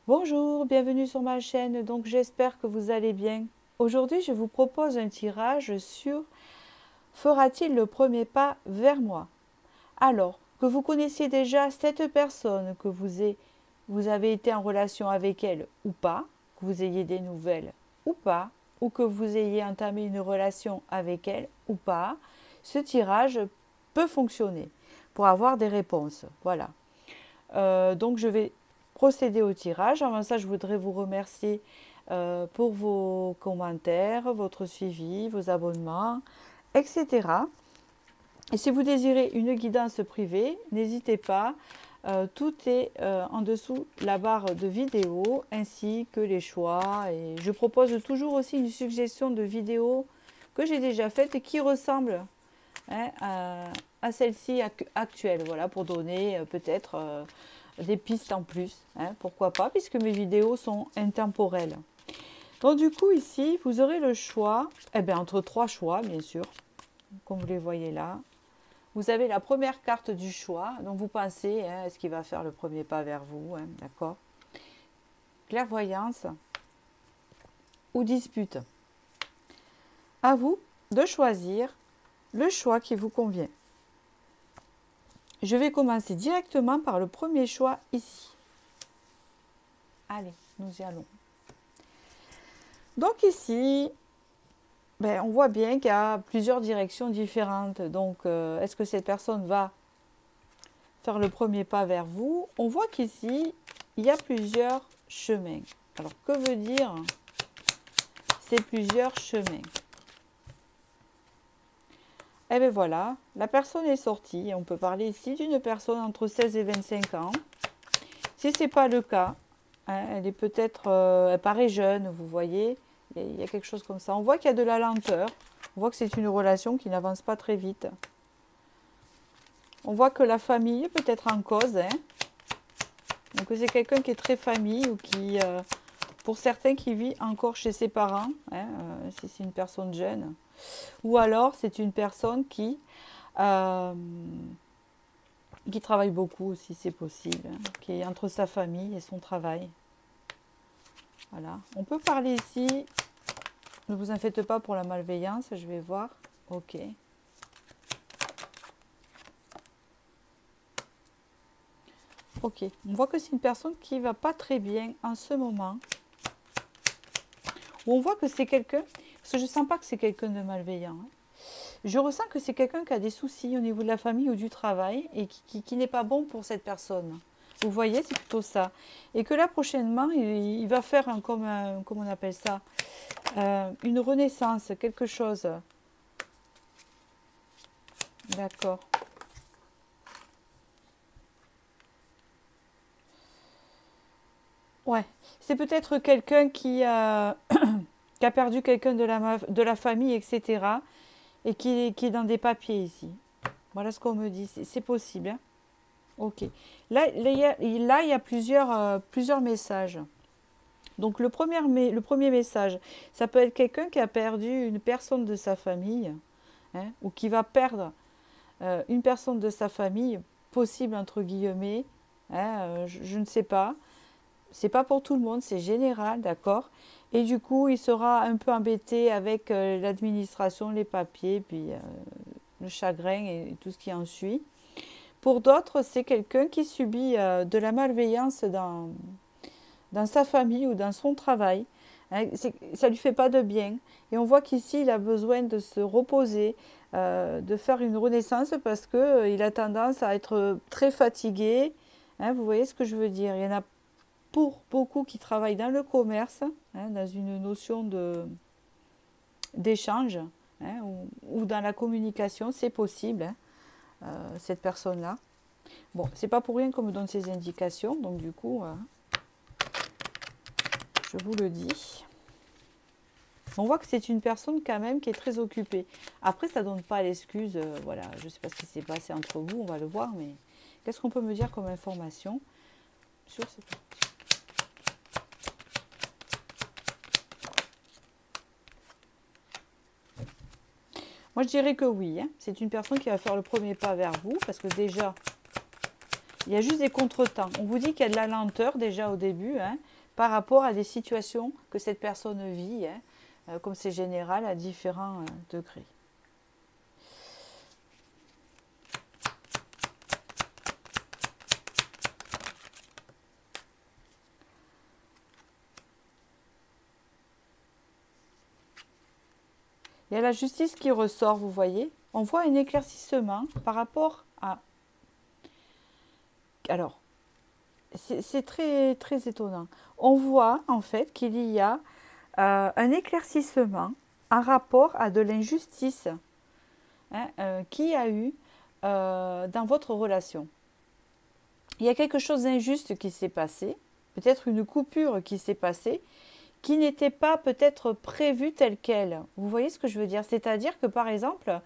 Bonjour, bienvenue sur ma chaîne, donc j'espère que vous allez bien. Aujourd'hui, je vous propose un tirage sur fera-t-il le premier pas vers moi? Alors, que vous connaissiez déjà cette personne, que vous avez été en relation avec elle ou pas, que vous ayez des nouvelles ou pas, ou que vous ayez entamé une relation avec elle ou pas, ce tirage peut fonctionner pour avoir des réponses. Voilà. Donc je vais procéder au tirage. Avant ça, je voudrais vous remercier pour vos commentaires, votre suivi, vos abonnements, etc. Et si vous désirez une guidance privée, n'hésitez pas. Tout est en dessous la barre de vidéo ainsi que les choix. Et je propose toujours aussi une suggestion de vidéo que j'ai déjà faite et qui ressemble à celle-ci actuelle. Voilà, pour donner peut-être des pistes en plus. Pourquoi pas, puisque mes vidéos sont intemporelles. Donc du coup, ici, vous aurez le choix, entre trois choix, bien sûr, comme vous les voyez là. Vous avez la première carte du choix, donc vous pensez, est-ce qu'il va faire le premier pas vers vous, d'accord? Clairvoyance ou dispute. À vous de choisir le choix qui vous convient. Je vais commencer directement par le premier choix ici. Allez, nous y allons. Donc ici, on voit bien qu'il y a plusieurs directions différentes. Donc, est-ce que cette personne va faire le premier pas vers vous? On voit qu'ici, il y a plusieurs chemins. Alors, que veut dire ces plusieurs chemins? Eh bien voilà, la personne est sortie. On peut parler ici d'une personne entre 16 et 25 ans. Si ce n'est pas le cas, elle est peut-être, elle paraît jeune, vous voyez. Il y a quelque chose comme ça. On voit qu'il y a de la lenteur. On voit que c'est une relation qui n'avance pas très vite. On voit que la famille peut être en cause. Donc c'est quelqu'un qui est très famille ou qui, pour certains, qui vit encore chez ses parents, si c'est une personne jeune. Ou alors c'est une personne qui travaille beaucoup, si c'est possible, qui est entre sa famille et son travail. Voilà. On peut parler ici, ne vous en faites pas pour la malveillance, je vais voir. Ok. Ok, on voit que c'est une personne qui ne va pas très bien en ce moment. Ou on voit que c'est quelqu'un, parce que je ne sens pas que c'est quelqu'un de malveillant. Je ressens que c'est quelqu'un qui a des soucis au niveau de la famille ou du travail et qui n'est pas bon pour cette personne. Vous voyez, c'est plutôt ça. Et que là, prochainement, il va faire comment on appelle ça, une renaissance, quelque chose. D'accord. Ouais. C'est peut-être quelqu'un qui a perdu quelqu'un de la famille, etc. Et qui est dans des papiers ici. Voilà ce qu'on me dit. C'est possible. Hein. Ok. Là, il y a plusieurs messages. Donc le premier message, ça peut être quelqu'un qui a perdu une personne de sa famille, ou qui va perdre une personne de sa famille, possible entre guillemets, je ne sais pas. C'est pas pour tout le monde, c'est général, d'accord? Et du coup, il sera un peu embêté avec l'administration, les papiers, puis le chagrin et tout ce qui en suit. Pour d'autres, c'est quelqu'un qui subit de la malveillance dans sa famille ou dans son travail. Ça ne lui fait pas de bien. Et on voit qu'ici, il a besoin de se reposer, de faire une renaissance parce qu'il a tendance à être très fatigué. Vous voyez ce que je veux dire? Il y en a pour beaucoup qui travaillent dans le commerce, dans une notion d'échange, ou dans la communication, c'est possible, cette personne-là. Bon, c'est pas pour rien qu'on me donne ces indications, donc du coup, je vous le dis. On voit que c'est une personne quand même qui est très occupée. Après, ça ne donne pas l'excuse, voilà, je ne sais pas ce qui s'est passé entre vous, on va le voir, mais qu'est-ce qu'on peut me dire comme information sur cette personne? Moi, je dirais que oui. C'est une personne qui va faire le premier pas vers vous, parce que déjà, Il y a juste des contretemps. On vous dit qu'il y a de la lenteur déjà au début, hein, par rapport à des situations que cette personne vit, hein, comme c'est général à différents degrés. Il y a la justice qui ressort, vous voyez. On voit un éclaircissement par rapport à... Alors, c'est très, très étonnant. On voit en fait qu'il y a un éclaircissement en rapport à de l'injustice, hein, qu'il y a eu dans votre relation. Il y a quelque chose d'injuste qui s'est passé, peut-être une coupure qui s'est passée, qui n'était pas peut-être prévue telle qu'elle. Vous voyez ce que je veux dire? C'est-à-dire que par exemple,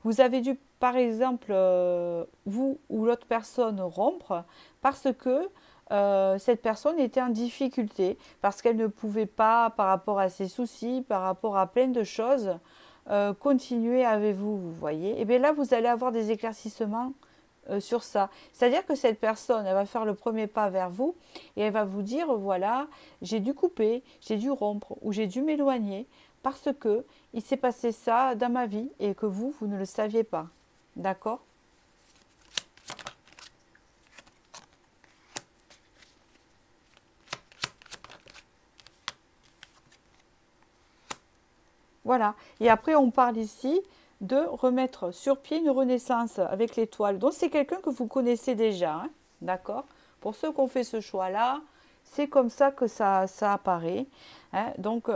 vous avez dû, par exemple, vous ou l'autre personne rompre parce que cette personne était en difficulté, parce qu'elle ne pouvait pas, par rapport à ses soucis, par rapport à plein de choses, continuer avec vous, vous voyez. Et bien là, vous allez avoir des éclaircissements sur ça. C'est-à-dire que cette personne, elle va faire le premier pas vers vous et elle va vous dire, voilà, j'ai dû couper, j'ai dû rompre ou j'ai dû m'éloigner parce que il s'est passé ça dans ma vie et que vous, vous ne le saviez pas. D'accord? Voilà. Et après, on parle ici de remettre sur pied une renaissance avec l'étoile. Donc, c'est quelqu'un que vous connaissez déjà. Hein, d'accord? Pour ceux qui ont fait ce choix-là, c'est comme ça que ça apparaît. Hein. Donc,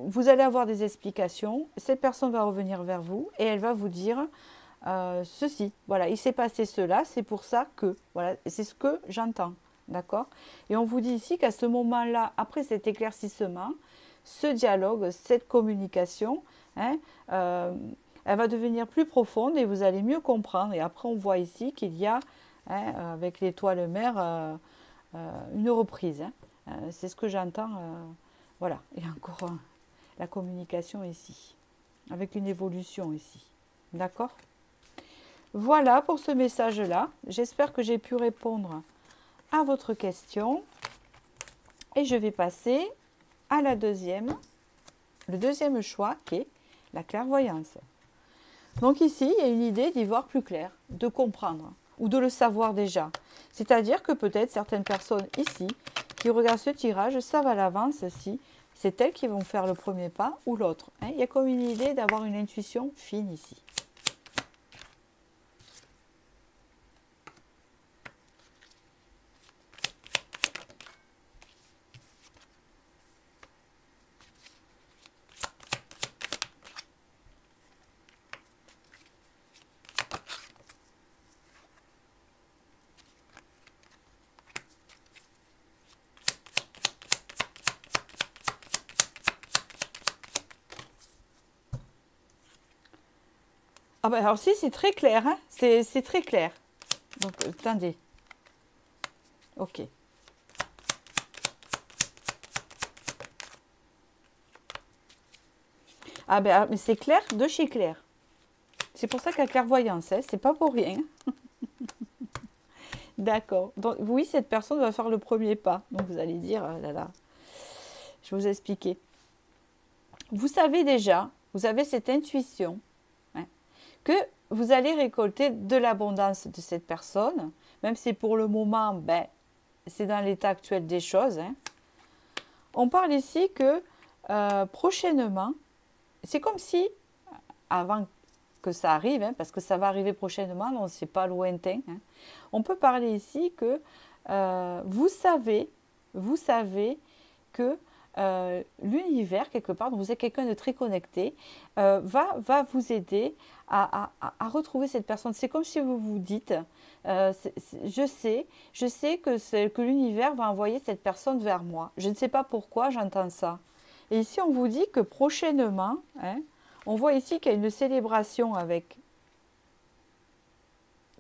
vous allez avoir des explications. Cette personne va revenir vers vous et elle va vous dire ceci. Voilà, il s'est passé cela, c'est pour ça que. Voilà, c'est ce que j'entends. D'accord? Et on vous dit ici qu'à ce moment-là, après cet éclaircissement, ce dialogue, cette communication, hein, elle va devenir plus profonde et vous allez mieux comprendre. Et après, on voit ici qu'il y a, hein, avec l'étoile mère, une reprise. Hein. C'est ce que j'entends. Voilà, et encore la communication ici, avec une évolution ici. D'accord? Voilà pour ce message-là. J'espère que j'ai pu répondre à votre question. Et je vais passer à le deuxième choix qui est la clairvoyance. Donc ici, il y a une idée d'y voir plus clair, de comprendre ou de le savoir déjà. C'est-à-dire que peut-être certaines personnes ici qui regardent ce tirage savent à l'avance si c'est elles qui vont faire le premier pas ou l'autre. Hein. Il y a comme une idée d'avoir une intuition fine ici. Ah ben alors si, c'est très clair, hein, c'est très clair. Donc, attendez. Ok. Ah ben, mais c'est clair de chez clair. C'est pour ça que la clairvoyance, hein, c'est pas pour rien. D'accord. Donc, oui, cette personne va faire le premier pas. Donc, vous allez dire, ah là là, je vais vous expliquer. Vous savez déjà, vous avez cette intuition, hein, que vous allez récolter de l'abondance de cette personne, même si pour le moment, ben, c'est dans l'état actuel des choses. Hein. On parle ici que prochainement, c'est comme si, avant que ça arrive, hein, parce que ça va arriver prochainement, donc c'est pas lointain, hein, on peut parler ici que vous savez que l'univers, quelque part, donc vous êtes quelqu'un de très connecté, va vous aider à retrouver cette personne. C'est comme si vous vous dites, je sais que l'univers va envoyer cette personne vers moi. Je ne sais pas pourquoi j'entends ça. Et ici, on vous dit que prochainement, hein, on voit ici qu'il y a une célébration avec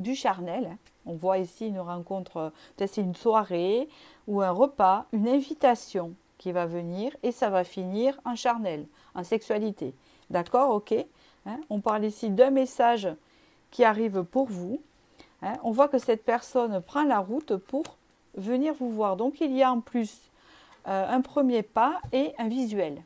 du charnel. Hein. On voit ici une rencontre, peut-être c'est une soirée ou un repas, une invitation qui va venir et ça va finir en charnel, en sexualité. D'accord, ok. Hein, on parle ici d'un message qui arrive pour vous. Hein. On voit que cette personne prend la route pour venir vous voir. Donc, il y a en plus un premier pas et un visuel.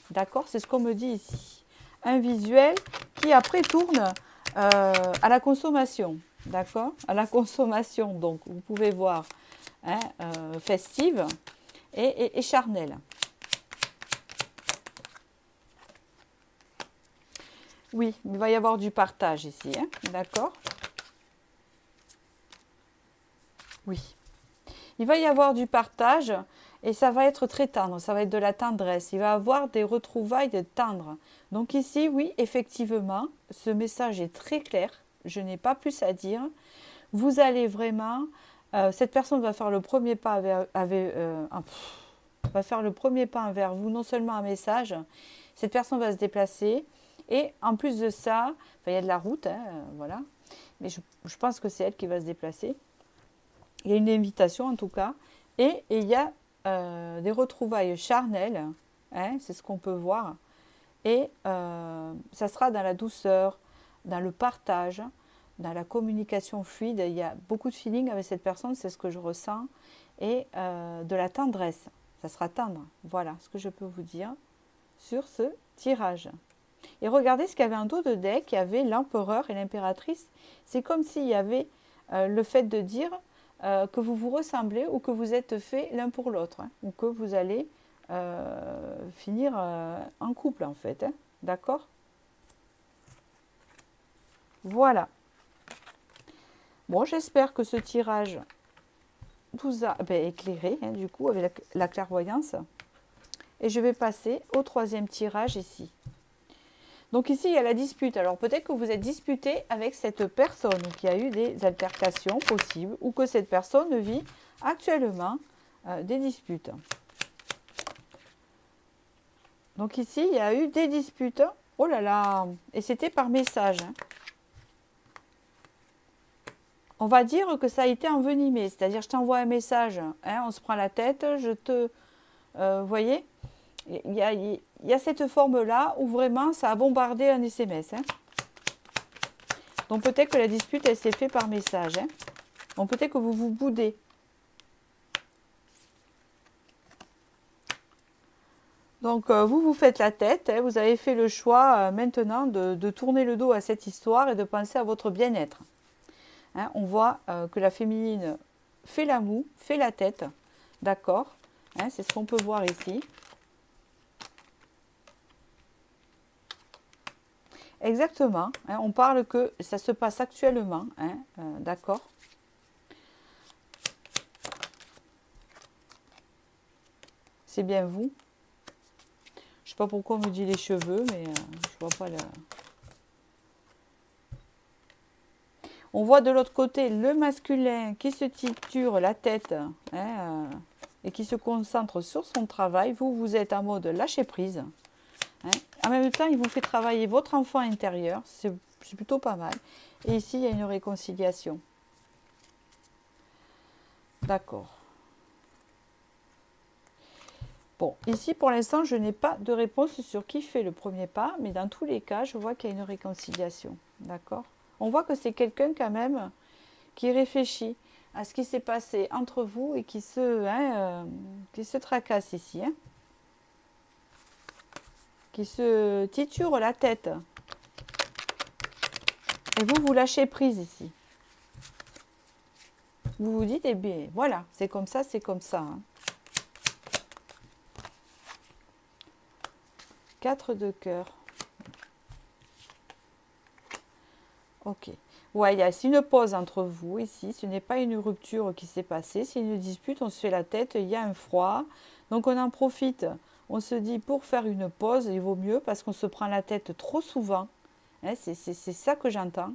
D'accord? C'est ce qu'on me dit ici. Un visuel qui après tourne à la consommation. D'accord? À la consommation. Donc, vous pouvez voir hein, festive et charnelle. Oui, il va y avoir du partage ici. Hein, d'accord? Oui. Il va y avoir du partage et ça va être très tendre. Ça va être de la tendresse. Il va y avoir des retrouvailles tendres. Donc ici, oui, effectivement, ce message est très clair. Je n'ai pas plus à dire. Vous allez vraiment... cette personne va faire le premier pas va faire le premier pas vers vous. Non seulement un message, cette personne va se déplacer. Et en plus de ça, enfin, il y a de la route, hein, voilà. Mais je pense que c'est elle qui va se déplacer. Il y a une invitation en tout cas. Et il y a des retrouvailles charnelles. Hein, c'est ce qu'on peut voir. Et ça sera dans la douceur, dans le partage, dans la communication fluide. Il y a beaucoup de feeling avec cette personne, c'est ce que je ressens. Et de la tendresse. Ça sera tendre. Voilà ce que je peux vous dire sur ce tirage. Et regardez ce qu'il y avait en dos de deck, il y avait l'empereur et l'impératrice. C'est comme s'il y avait le fait de dire que vous vous ressemblez ou que vous êtes fait l'un pour l'autre. Hein, ou que vous allez finir en couple en fait. Hein, d'accord? Voilà. Bon, j'espère que ce tirage vous a éclairé hein, du coup avec la clairvoyance. Et je vais passer au troisième tirage ici. Donc ici, il y a la dispute. Alors peut-être que vous êtes disputé avec cette personne ou qu'il y a eu des altercations possibles ou que cette personne vit actuellement des disputes. Donc ici, il y a eu des disputes. Oh là là! Et c'était par message. Hein. On va dire que ça a été envenimé. C'est-à-dire, je t'envoie un message, hein, on se prend la tête, je te... vous voyez? Il y a cette forme-là où vraiment ça a bombardé un SMS. Hein. Donc peut-être que la dispute, elle s'est faite par message. Hein. Donc peut-être que vous vous boudez. Donc vous faites la tête. Hein. Vous avez fait le choix maintenant de tourner le dos à cette histoire et de penser à votre bien-être. Hein. On voit que la féminine fait la moue, fait la tête. D'accord? Hein, c'est ce qu'on peut voir ici. Exactement, hein, on parle que ça se passe actuellement, hein, d'accord. C'est bien vous. Je ne sais pas pourquoi on me dit les cheveux, mais je vois pas le... On voit de l'autre côté le masculin qui se titure la tête hein, et qui se concentre sur son travail. Vous, vous êtes en mode lâcher prise. Hein. En même temps, il vous fait travailler votre enfant intérieur. C'est plutôt pas mal. Et ici, il y a une réconciliation. D'accord. Bon, ici, pour l'instant, je n'ai pas de réponse sur qui fait le premier pas. Mais dans tous les cas, je vois qu'il y a une réconciliation. D'accord. On voit que c'est quelqu'un quand même qui réfléchit à ce qui s'est passé entre vous et qui se tracasse ici. Hein. Qui se titure la tête. Et vous, vous lâchez prise ici. Vous vous dites, eh bien, voilà, c'est comme ça, c'est comme ça. Hein. 4 de cœur. Ok. Ouais, il y a une pause entre vous ici. Ce n'est pas une rupture qui s'est passée. C'est une dispute, on se fait la tête, il y a un froid. Donc on en profite. On se dit pour faire une pause, il vaut mieux parce qu'on se prend la tête trop souvent. Hein, c'est ça que j'entends.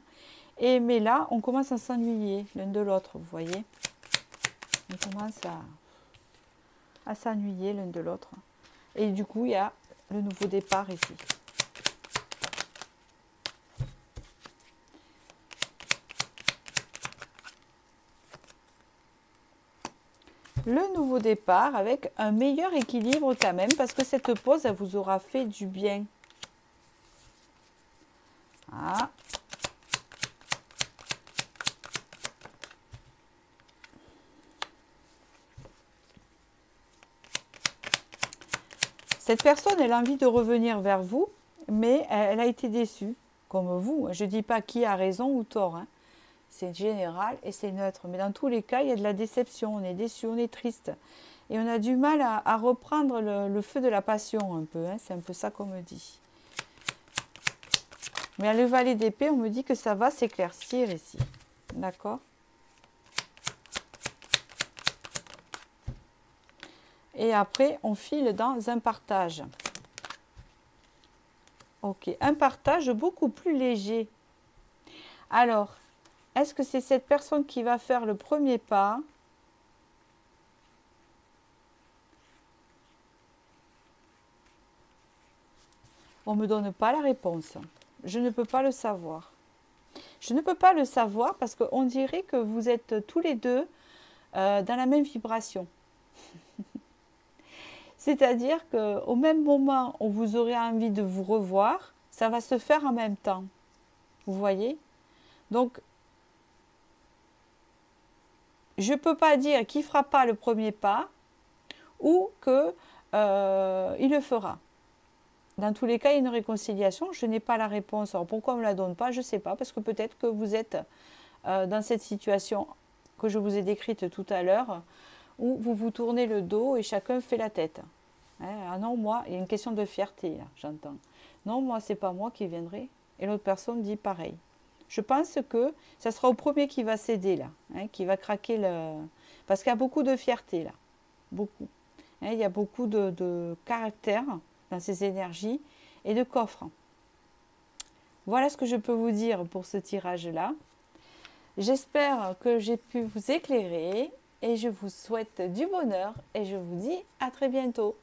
Mais là, on commence à s'ennuyer l'un de l'autre, vous voyez. On commence à s'ennuyer l'un de l'autre. Et du coup, il y a le nouveau départ ici. Le nouveau départ avec un meilleur équilibre quand même parce que cette pause, elle vous aura fait du bien. Ah. Cette personne, elle a envie de revenir vers vous, mais elle a été déçue, comme vous. Je ne dis pas qui a raison ou tort, hein. C'est général et c'est neutre. Mais dans tous les cas, il y a de la déception. On est déçu, on est triste. Et on a du mal à reprendre le feu de la passion un peu, hein. C'est un peu ça qu'on me dit. Mais à le valet d'épée, on me dit que ça va s'éclaircir ici. D'accord? Et après, on file dans un partage. Ok, un partage beaucoup plus léger. Alors, est-ce que c'est cette personne qui va faire le premier pas? On ne me donne pas la réponse. Je ne peux pas le savoir. Je ne peux pas le savoir parce qu'on dirait que vous êtes tous les deux dans la même vibration. C'est-à-dire qu'au même moment où vous aurez envie de vous revoir, ça va se faire en même temps. Vous voyez? Donc, je ne peux pas dire qu'il ne fera pas le premier pas ou qu'il le fera. Dans tous les cas, il y a une réconciliation. Je n'ai pas la réponse. Alors, pourquoi on ne me la donne pas? Je ne sais pas. Parce que peut-être que vous êtes dans cette situation que je vous ai décrite tout à l'heure, où vous vous tournez le dos et chacun fait la tête. Hein, ah non, moi, il y a une question de fierté, là, j'entends. Non, moi, c'est pas moi qui viendrai. Et l'autre personne dit pareil. Je pense que ça sera au premier qui va céder, là, hein, qui va craquer le... Parce qu'il y a beaucoup de fierté, là. Beaucoup. Hein, il y a beaucoup de caractère dans ces énergies et de coffres. Voilà ce que je peux vous dire pour ce tirage-là. J'espère que j'ai pu vous éclairer et je vous souhaite du bonheur et je vous dis à très bientôt.